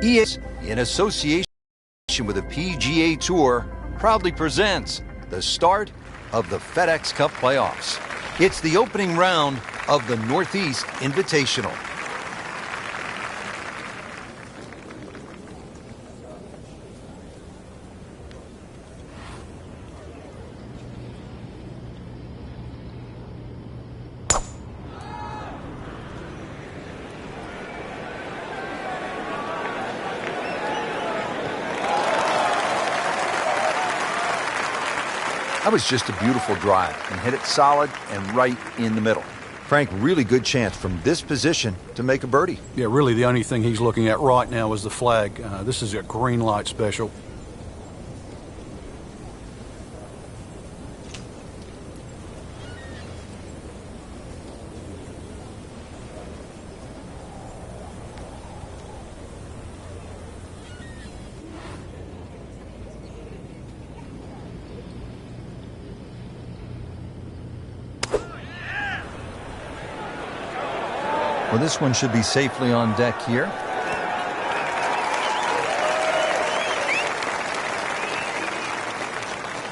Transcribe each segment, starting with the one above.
EA, in association with the PGA Tour, proudly presents the start of the FedEx Cup playoffs. It's the opening round of the Northeast Invitational. That was just a beautiful drive and hit it solid and right in the middle. Frank, really good chance from this position to make a birdie. Yeah, really the only thing he's looking at right now is the flag. This is a green light special. Well, this one should be safely on deck here.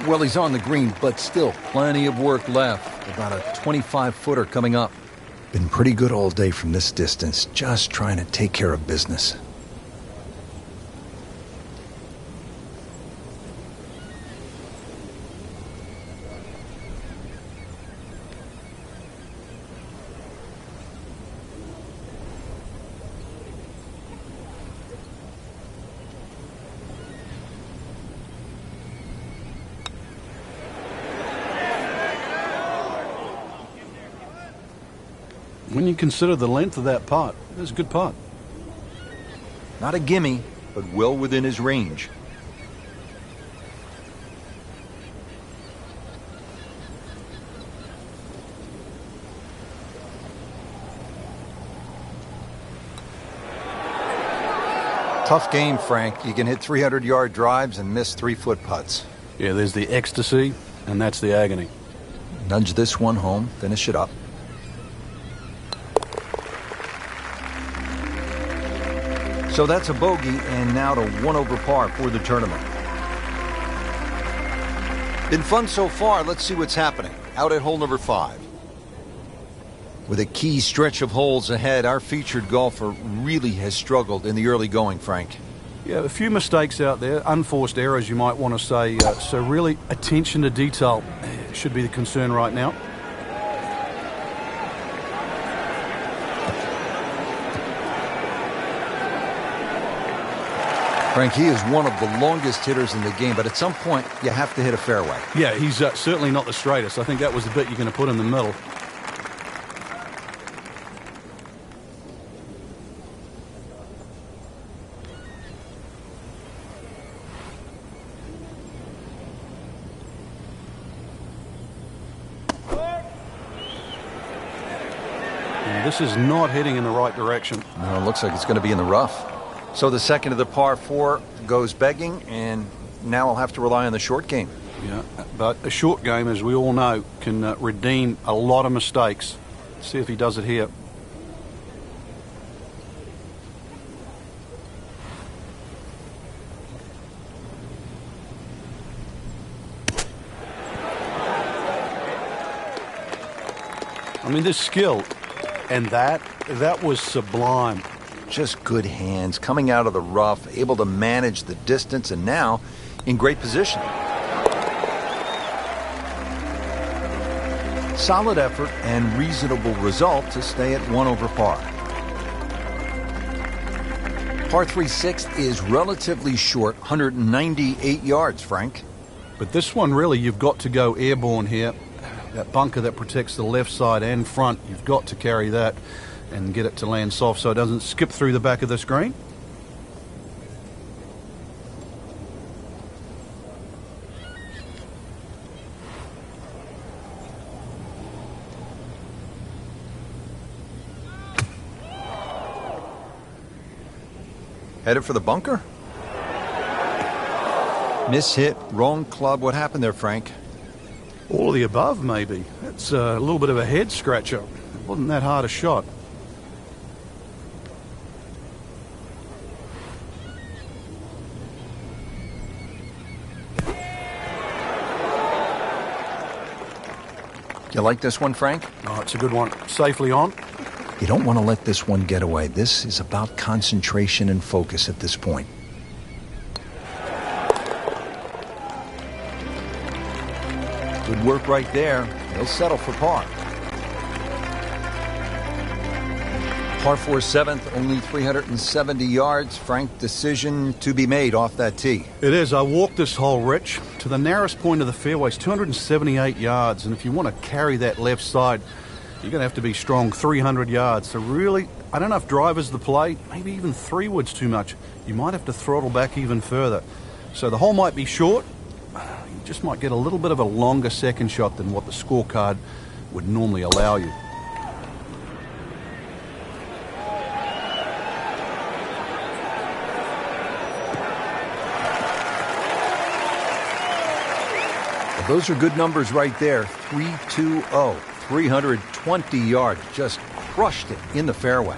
Well, he's on the green, but still plenty of work left. About a 25-footer coming up. Been pretty good all day from this distance, just trying to take care of business. When you consider the length of that putt, it's a good putt. Not a gimme, but well within his range. Tough game, Frank. You can hit 300-yard drives and miss 3-foot putts. Yeah, there's the ecstasy, and that's the agony. Nudge this one home, finish it up. So that's a bogey, and now to 1 over par for the tournament. Been fun so far. Let's see what's happening. Out at hole number 5. With a key stretch of holes ahead, our featured golfer really has struggled in the early going, Frank. Yeah, a few mistakes out there, unforced errors you might want to say. So really, attention to detail should be the concern right now. Frank, he is one of the longest hitters in the game, but at some point, you have to hit a fairway. Yeah, he's certainly not the straightest. I think that was the bit you're going to put in the middle. And this is not heading in the right direction. No, it looks like it's going to be in the rough. So the second of the par 4 goes begging, and now I'll have to rely on the short game. Yeah, but a short game, as we all know, can redeem a lot of mistakes. See if he does it here. I mean, this skill, and that was sublime. Just good hands, coming out of the rough, able to manage the distance, and now in great position. Solid effort and reasonable result to stay at 1 over par. Par 3/6 is relatively short, 198 yards, Frank. But this one, really, you've got to go airborne here. That bunker that protects the left side and front, you've got to carry that and get it to land soft so it doesn't skip through the back of the screen. Headed for the bunker? Miss hit, wrong club. What happened there, Frank? All of the above, maybe. That's a little bit of a head scratcher. It wasn't that hard a shot. You like this one, Frank? Oh, it's a good one. Safely on. You don't want to let this one get away. This is about concentration and focus at this point. Good work right there. He'll settle for par. Par 4 7th, only 370 yards. Frank, decision to be made off that tee. It is. I walked this hole, Rich, to the narrowest point of the fairway. It's 278 yards, and if you want to carry that left side, you're going to have to be strong 300 yards. So really, I don't know if driver's the play, maybe even 3-wood's too much. You might have to throttle back even further. So the hole might be short. You just might get a little bit of a longer second shot than what the scorecard would normally allow you. Those are good numbers right there. 320, 320 yards. Just crushed it in the fairway.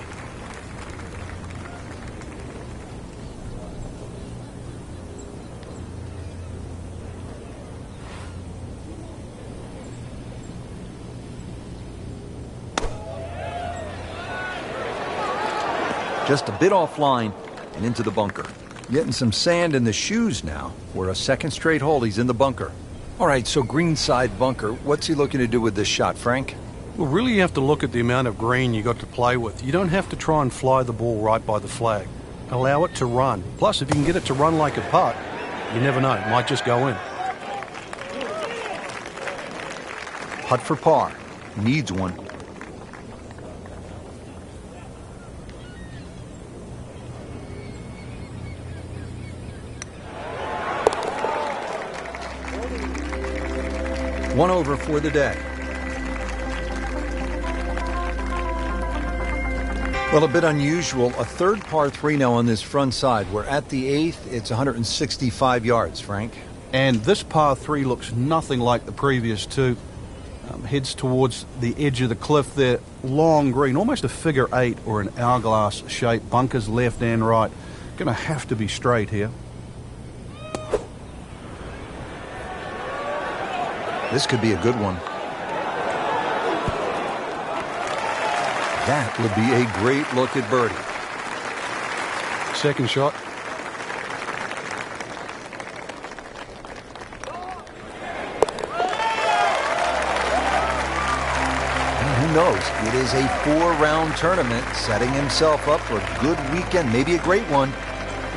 Just a bit offline and into the bunker. Getting some sand in the shoes now. For a second straight hole, he's in the bunker. All right, so greenside bunker. What's he looking to do with this shot, Frank? Well, really you have to look at the amount of green you got to play with. You don't have to try and fly the ball right by the flag. Allow it to run. Plus, if you can get it to run like a putt, you never know. It might just go in. Putt for par. Needs one. One over for the day. Well, a bit unusual. A third par 3 now on this front side. We're at the 8th. It's 165 yards, Frank. And this par 3 looks nothing like the previous two. Heads towards the edge of the cliff there. Long green, almost a figure 8 or an hourglass shape. Bunkers left and right. Going to have to be straight here. This could be a good one. That would be a great look at birdie. Second shot. And who knows? It is a 4-round tournament, setting himself up for a good weekend, maybe a great one.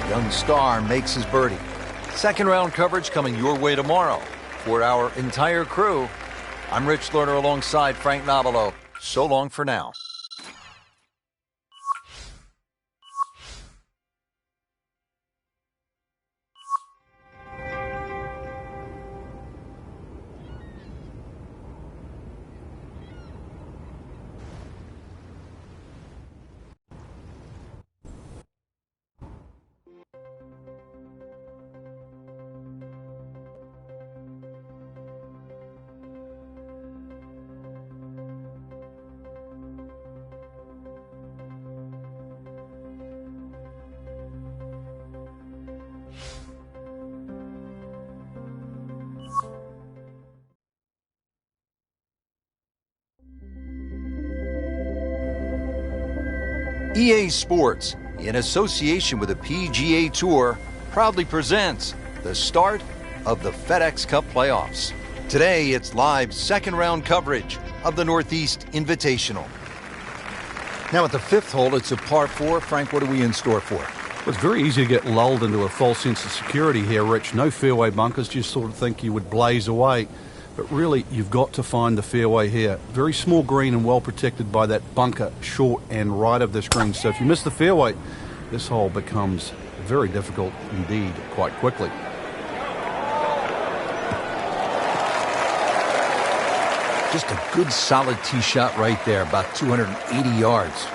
The young star makes his birdie. Second round coverage coming your way tomorrow. For our entire crew, I'm Rich Lerner alongside Frank Nobilo. So long for now. EA Sports, in association with the PGA Tour, proudly presents the start of the FedEx Cup playoffs. Today, it's live second-round coverage of the Northeast Invitational. Now at the 5th hole, it's a par 4. Frank, what are we in store for? Well, it's very easy to get lulled into a false sense of security here, Rich. No fairway bunkers, just sort of think you would blaze away. But really, you've got to find the fairway here. Very small green and well protected by that bunker short and right of this green. So if you miss the fairway, this hole becomes very difficult indeed quite quickly. Just a good solid tee shot right there, about 280 yards.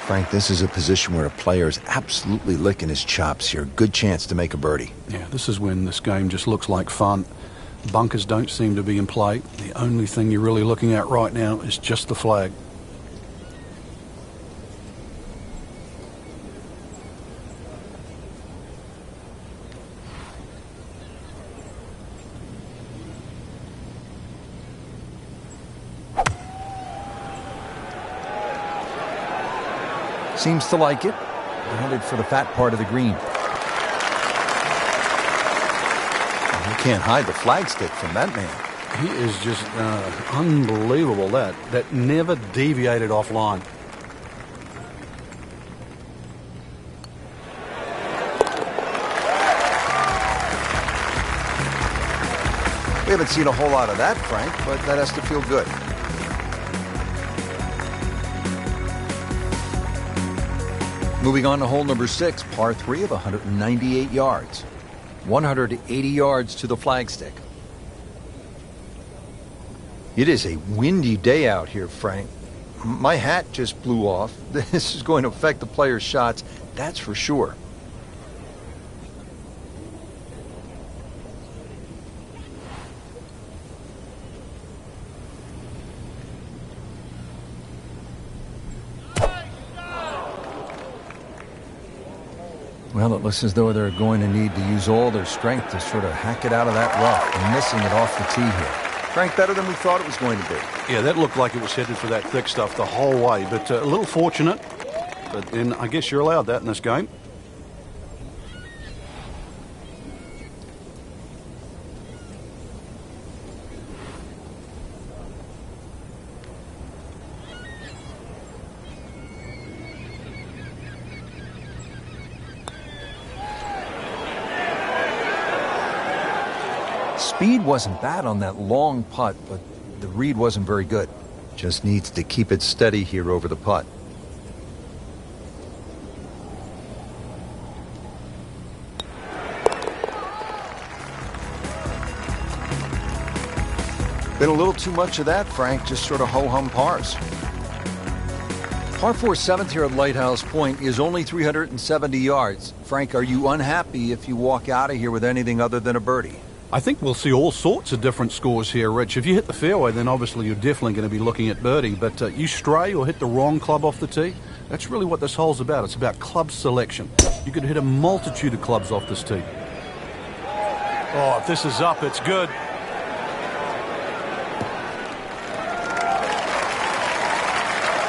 Frank, this is a position where a player is absolutely licking his chops here. Good chance to make a birdie. Yeah, this is when this game just looks like fun. Bunkers don't seem to be in play. The only thing you're really looking at right now is just the flag. Seems to like it. Headed for the fat part of the green. You can't hide the flagstick from that man. He is just unbelievable. That never deviated offline. We haven't seen a whole lot of that, Frank, but that has to feel good. Moving on to hole number 6, par 3 of 198 yards. 180 yards to the flagstick. It is a windy day out here, Frank. My hat just blew off. This is going to affect the players' shots, that's for sure. Well, it looks as though they're going to need to use all their strength to sort of hack it out of that rough. They're missing it off the tee here. Frank, better than we thought it was going to be. Yeah, that looked like it was headed for that thick stuff the whole way, but a little fortunate. But then I guess you're allowed that in this game. Speed wasn't bad on that long putt, but the read wasn't very good. Just needs to keep it steady here over the putt. Been a little too much of that, Frank, just sort of ho-hum pars. Par 4 7th here at Lighthouse Point is only 370 yards. Frank, are you unhappy if you walk out of here with anything other than a birdie? I think we'll see all sorts of different scores here, Rich. If you hit the fairway, then obviously you're definitely going to be looking at birdie. But you stray or hit the wrong club off the tee, that's really what this hole's about. It's about club selection. You could hit a multitude of clubs off this tee. Oh, if this is up, it's good.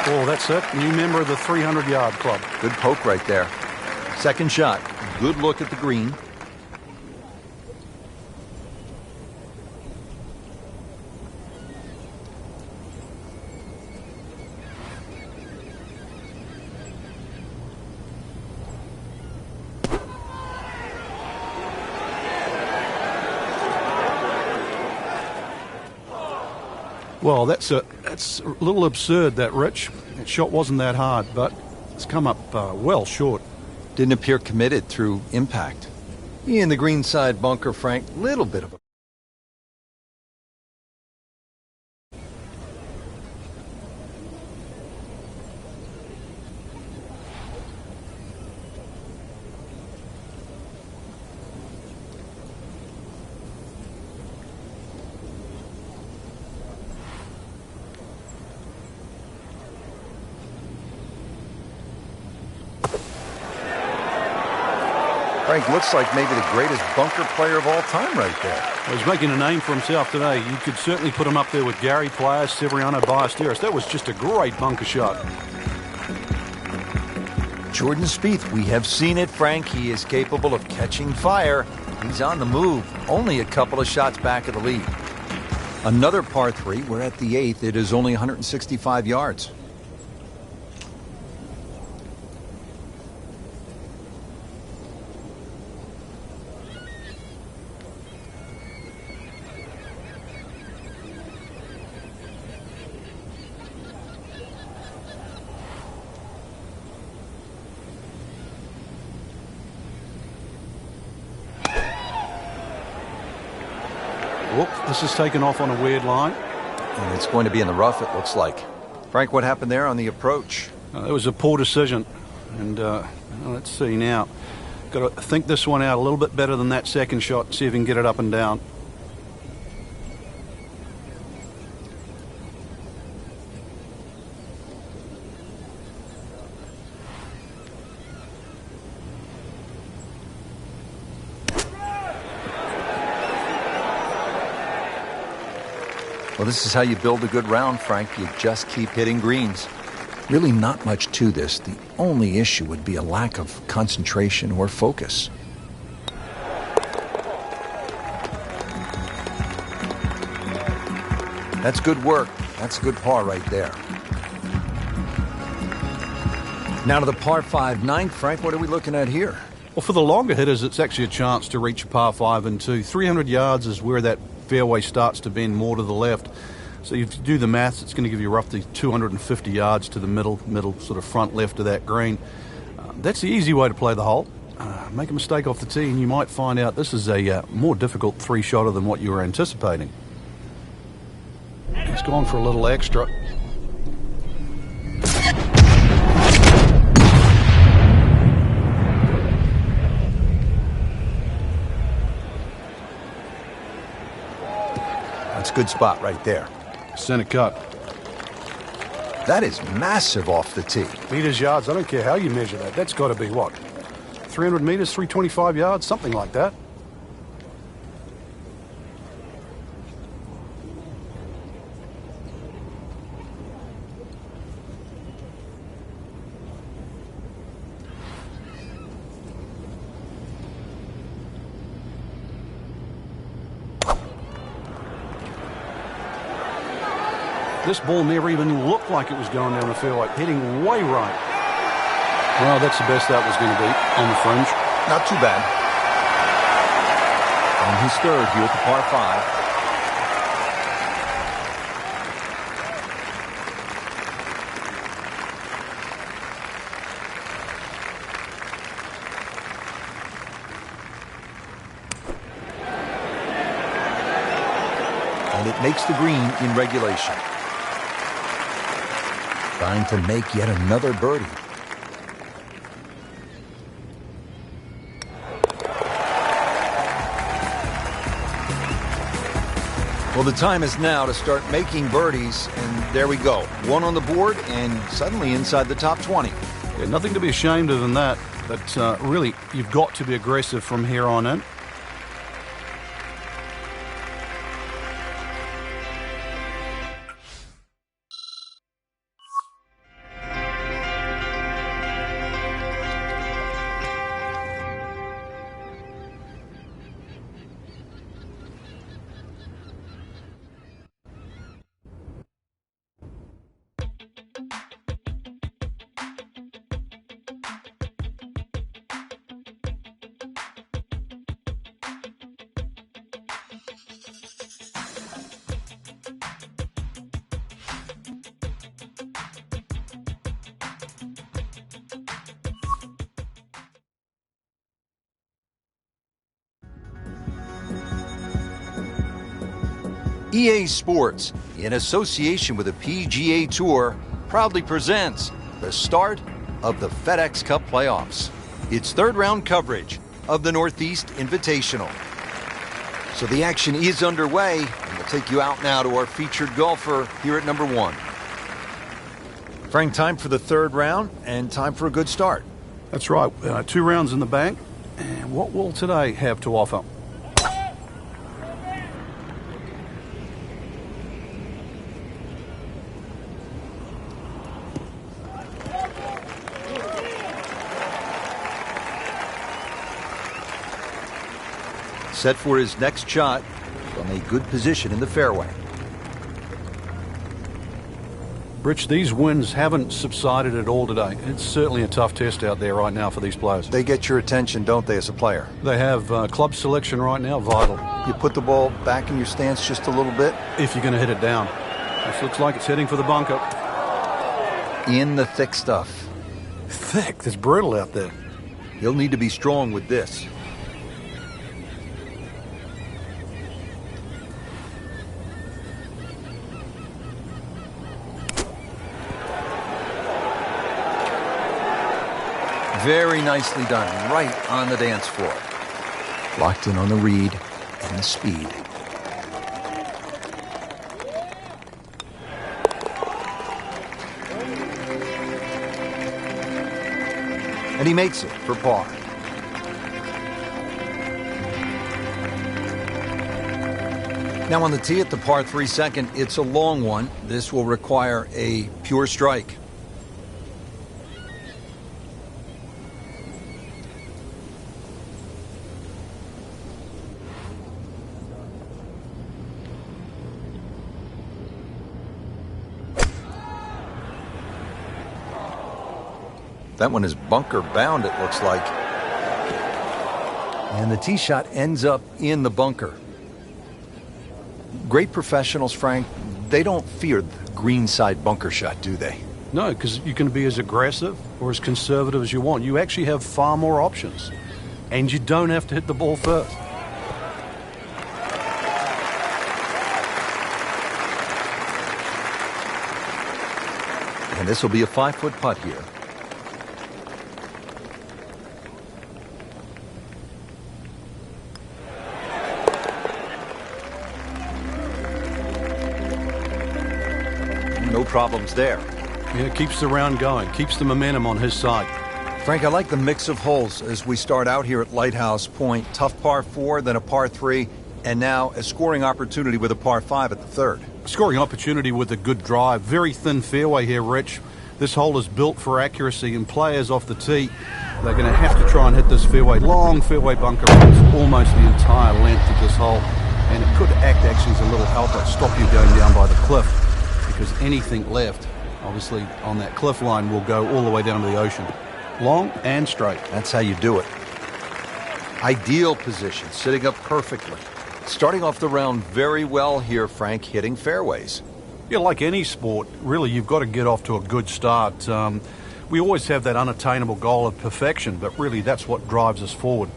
Oh, that's it. New member of the 300-yard club. Good poke right there. Second shot. Good look at the green. Well, that's a little absurd, that, Rich. That shot wasn't that hard, but it's come up well short. Didn't appear committed through impact. In the green side bunker, Frank, little bit of a... Frank looks like maybe the greatest bunker player of all time right there. Well, he's making a name for himself today. You could certainly put him up there with Gary Player, Severiano Ballesteros. That was just a great bunker shot. Jordan Spieth, we have seen it, Frank. He is capable of catching fire. He's on the move, only a couple of shots back of the lead. Another par 3. We're at the 8th. It is only 165 yards. Whoop, this is taken off on a weird line. And it's going to be in the rough, it looks like. Frank, what happened there on the approach? It was a poor decision. And let's see now. Got to think this one out a little bit better than that second shot, see if we can get it up and down. Well, this is how you build a good round, Frank. You just keep hitting greens. Really not much to this. The only issue would be a lack of concentration or focus. That's good work. That's a good par right there. Now to the par 5 ninth. Frank, what are we looking at here? Well, for the longer hitters, it's actually a chance to reach a par 5 and 2. 300 yards is where that fairway starts to bend more to the left. So if you do the maths, it's going to give you roughly 250 yards to the middle sort of front left of that green. That's the easy way to play the hole. Make a mistake off the tee and you might find out this is a more difficult three-shotter than what you were anticipating. He's gone for a little extra. That's a good spot right there. Center cut. That is massive off the tee. Meters, yards, I don't care how you measure that. That's got to be what? 300 meters, 325 yards, something like that. This ball never even looked like it was going down the fairway, hitting way right. Well, that's the best that was going to be on the fringe. Not too bad. On his third here at the par 5. And it makes the green in regulation. Trying to make yet another birdie. Well, the time is now to start making birdies, and there we go. One on the board, and suddenly inside the top 20. Yeah, nothing to be ashamed of in that, but really, you've got to be aggressive from here on in. EA Sports, in association with the PGA Tour, proudly presents the start of the FedEx Cup playoffs. It's third round coverage of the Northeast Invitational. So the action is underway, and we'll take you out now to our featured golfer here at number 1. Frank, time for the third round and time for a good start. That's right. 2 rounds in the bank. And what will today have to offer? Set for his next shot from a good position in the fairway. Rich, these winds haven't subsided at all today. It's certainly a tough test out there right now for these players. They get your attention, don't they, as a player? They have club selection right now, vital. You put the ball back in your stance just a little bit. If you're going to hit it down. This looks like it's heading for the bunker. In the thick stuff. Thick? It's brutal out there. He'll need to be strong with this. Very nicely done, right on the dance floor. Locked in on the read and the speed. And he makes it for par. Now on the tee at the par 3 second, it's a long one. This will require a pure strike. That one is bunker bound, it looks like. And the tee shot ends up in the bunker. Great professionals, Frank, they don't fear the greenside bunker shot, do they? No, because you can be as aggressive or as conservative as you want. You actually have far more options. And you don't have to hit the ball first. And this will be a 5-foot putt here. No problems there. Yeah, keeps the round going, keeps the momentum on his side. Frank, I like the mix of holes as we start out here at Lighthouse Point. Tough par 4, then a par 3, and now a scoring opportunity with a par 5 at the third. Scoring opportunity with a good drive. Very thin fairway here, Rich. This hole is built for accuracy, and players off the tee, they're going to have to try and hit this fairway. Long fairway bunker runs almost the entire length of this hole, and it could act actually as a little helper, stop you going down by the cliff, because anything left, obviously, on that cliff line will go all the way down to the ocean. Long and straight. That's how you do it. Ideal position, sitting up perfectly. Starting off the round very well here, Frank, hitting fairways. Yeah, like any sport, really, you've got to get off to a good start. We always have that unattainable goal of perfection, but really that's what drives us forward.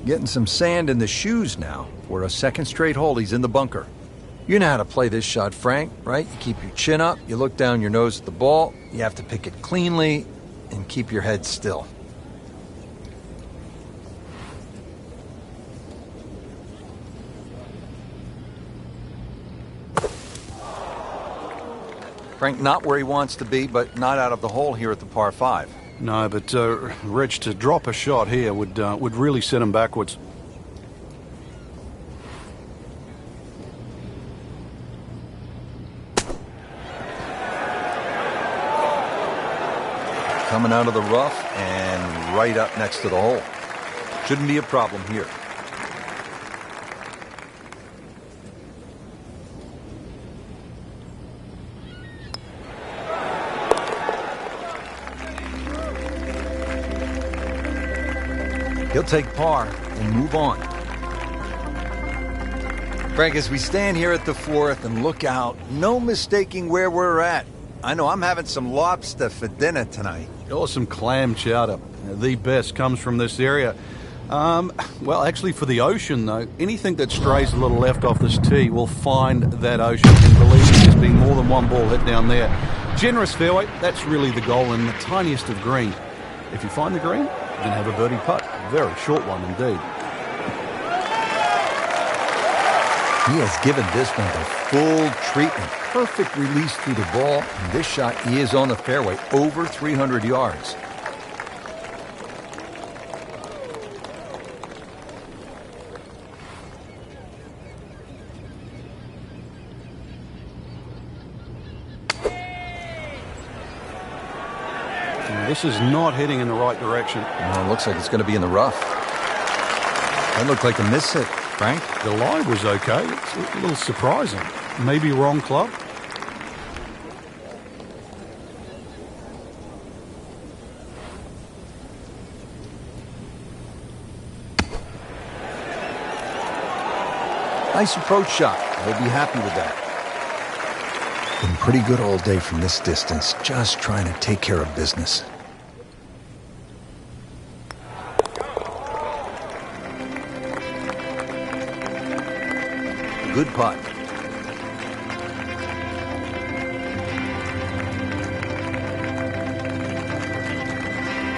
Getting some sand in the shoes now. For a second straight hole, he's in the bunker. You know how to play this shot, Frank, right? You keep your chin up, you look down your nose at the ball, you have to pick it cleanly, and keep your head still. Frank, not where he wants to be, but not out of the hole here at the par 5. No, but Rich, to drop a shot here would really set him backwards. Coming out of the rough and right up next to the hole. Shouldn't be a problem here. He'll take par and move on. Frank, as we stand here at the 4th and look out, no mistaking where we're at. I know I'm having some lobster for dinner tonight. Or some clam chowder. The best comes from this area. Well, actually for the ocean, though, anything that strays a little left off this tee will find that ocean. And believe me, there's been more than one ball hit down there. Generous fairway, that's really the goal, and the tiniest of green. If you find the green, you can have a birdie putt. Very short one indeed. He has given this one the full treatment. Perfect release through the ball, and this shot is on the fairway, over 300 yards. This is not heading in the right direction. Well, it looks like it's going to be in the rough. That looked like a miss hit, Frank. The lie was okay. It's a little surprising. Maybe wrong club. Nice approach shot. We'll be happy with that. Been pretty good all day from this distance, just trying to take care of business. Good putt.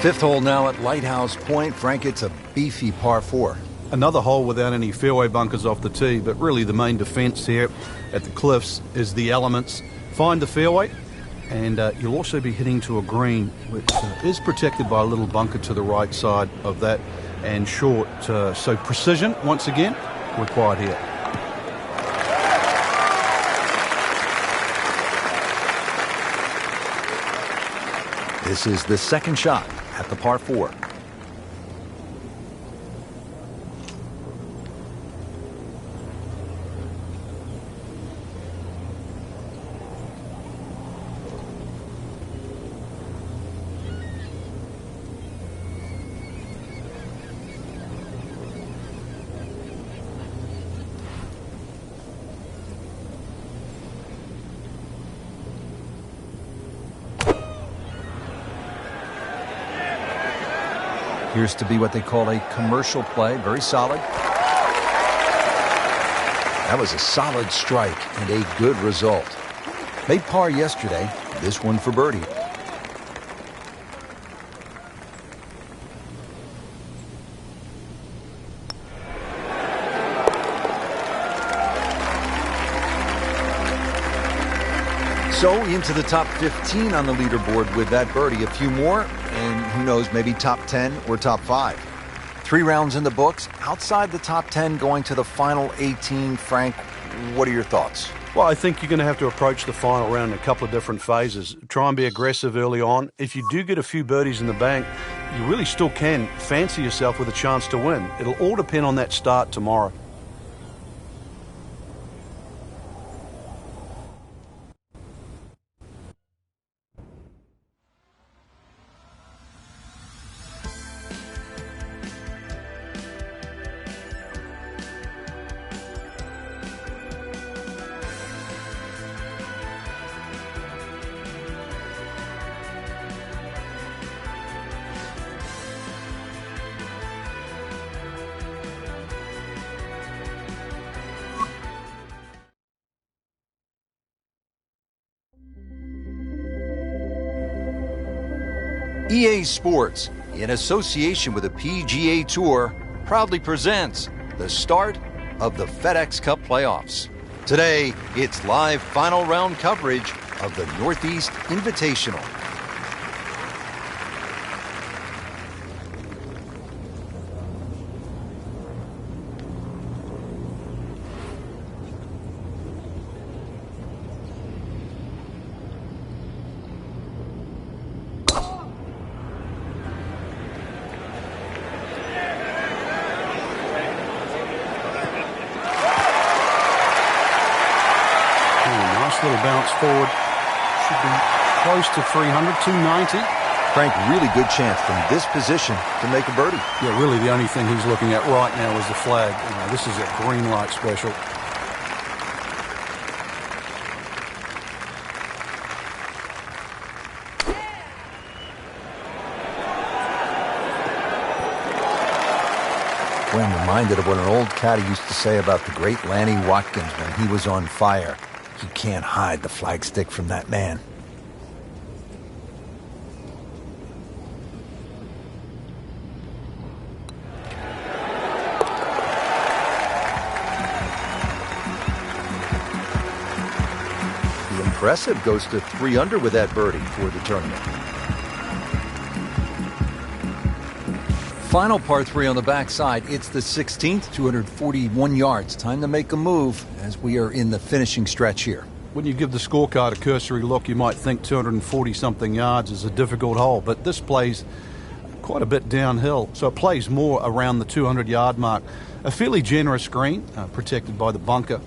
Fifth hole now at Lighthouse Point. Frank, it's a beefy par 4. Another hole without any fairway bunkers off the tee, but really the main defence here at the cliffs is the elements. Find the fairway, and you'll also be hitting to a green which is protected by a little bunker to the right side of that, and short. So precision, once again, required here. This is the second shot at the par 4. Appears to be what they call a commercial play. Very solid. That was a solid strike and a good result. Made par yesterday. This one for birdie. So into the top 15 on the leaderboard with that birdie. A few more, and who knows, maybe top 10 or top 5. 3 rounds in the books. Outside the top 10 going to the final 18. Frank, what are your thoughts? Well, I think you're going to have to approach the final round in a couple of different phases. Try and be aggressive early on. If you do get a few birdies in the bank, you really still can fancy yourself with a chance to win. It'll all depend on that start tomorrow. EA Sports, in association with the PGA Tour, proudly presents the start of the FedEx Cup playoffs. Today, it's live final round coverage of the Northeast Invitational. Little bounce forward. Should be close to 300, 290. Frank, really good chance from this position to make a birdie. Yeah, really the only thing he's looking at right now is the flag. This is a green light special. Well, I'm reminded of what an old caddy used to say about the great Lanny Watkins when he was on fire. You can't hide the flagstick from that man. The impressive goes to 3 under with that birdie for the tournament. Final par 3 on the backside. It's the 16th, 241 yards. Time to make a move as we are in the finishing stretch here. When you give the scorecard a cursory look, you might think 240-something yards is a difficult hole, but this plays quite a bit downhill, so it plays more around the 200-yard mark. A fairly generous green, protected by the bunker.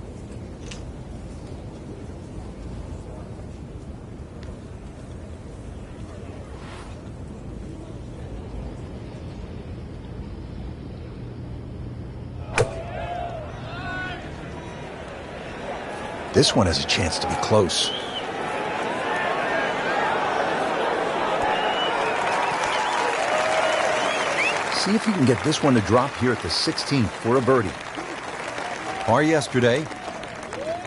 This one has a chance to be close. See if you can get this one to drop here at the 16th for a birdie. Par yesterday,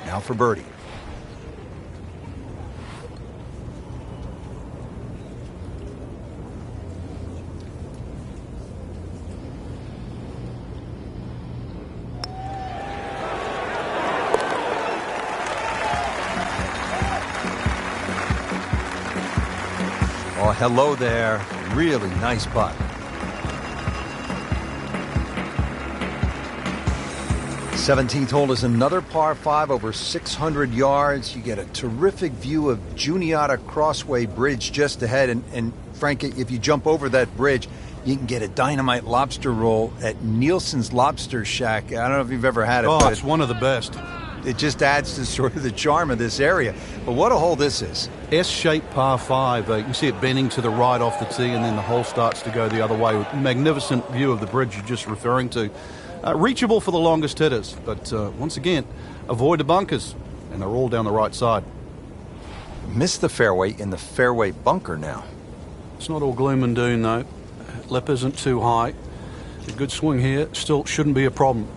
now for birdie. Oh, hello there. Really nice putt. The 17th hole is another par 5 over 600 yards. You get a terrific view of Juniata Crossway Bridge just ahead. And Frank, if you jump over that bridge, you can get a dynamite lobster roll at Nielsen's Lobster Shack. I don't know if you've ever had it. Oh, but it's one of the best. It just adds to sort of the charm of this area. But what a hole this is. S-shaped par 5. You can see it bending to the right off the tee, and then the hole starts to go the other way. Magnificent view of the bridge you're just referring to. Reachable for the longest hitters, but once again, avoid the bunkers, and they're all down the right side. Missed the fairway in the fairway bunker now. It's not all gloom and doom, though. Lip isn't too high. A good swing here still shouldn't be a problem.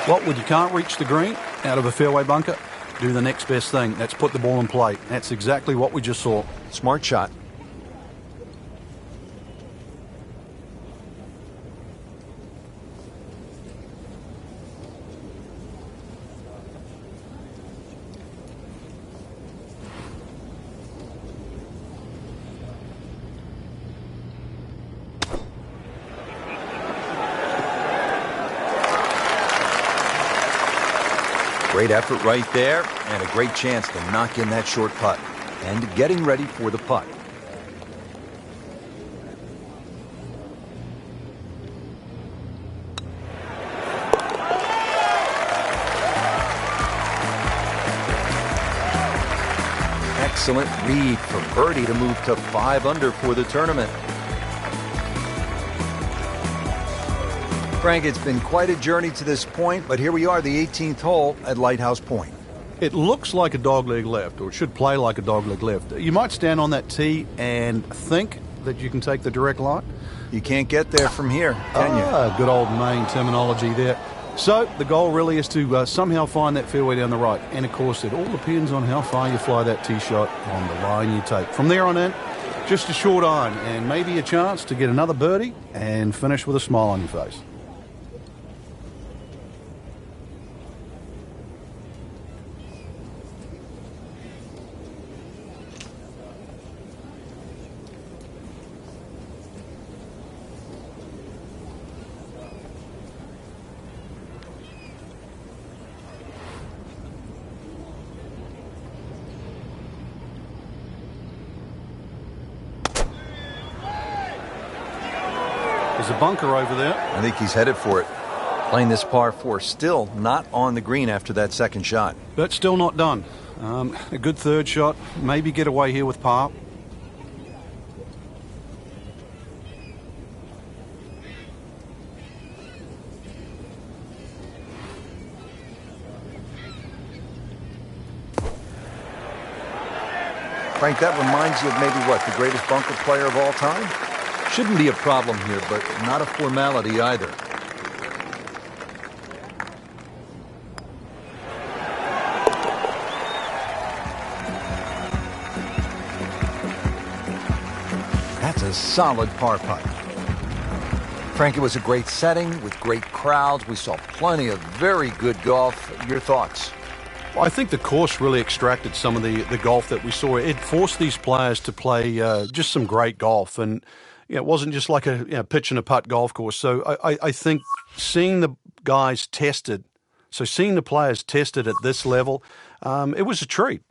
Well, when you can't reach the green out of a fairway bunker, do the next best thing. That's put the ball in play. That's exactly what we just saw. Smart shot. Great effort right there, and a great chance to knock in that short putt. And getting ready for the putt. Excellent read for birdie to move to 5 under for the tournament. Frank, it's been quite a journey to this point, but here we are, the 18th hole at Lighthouse Point. It looks like a dogleg left, or it should play like a dogleg left. You might stand on that tee and think that you can take the direct line. You can't get there from here, can you? Good old Maine terminology there. So the goal really is to somehow find that fairway down the right. And, of course, it all depends on how far you fly that tee shot on the line you take. From there on in, just a short iron and maybe a chance to get another birdie and finish with a smile on your face. There's a bunker over there. I think he's headed for it. Playing this par 4, still not on the green after that second shot. But still not done. A good third shot. Maybe get away here with par. Frank, that reminds you of maybe what, the greatest bunker player of all time? Shouldn't be a problem here, but not a formality either. That's a solid par putt. Frank, it was a great setting with great crowds. We saw plenty of very good golf. Your thoughts? Well, I think the course really extracted some of the golf that we saw. It forced these players to play just some great golf. And it wasn't just like a pitch and a putt golf course. So I think seeing the guys tested, seeing the players tested at this level, it was a treat.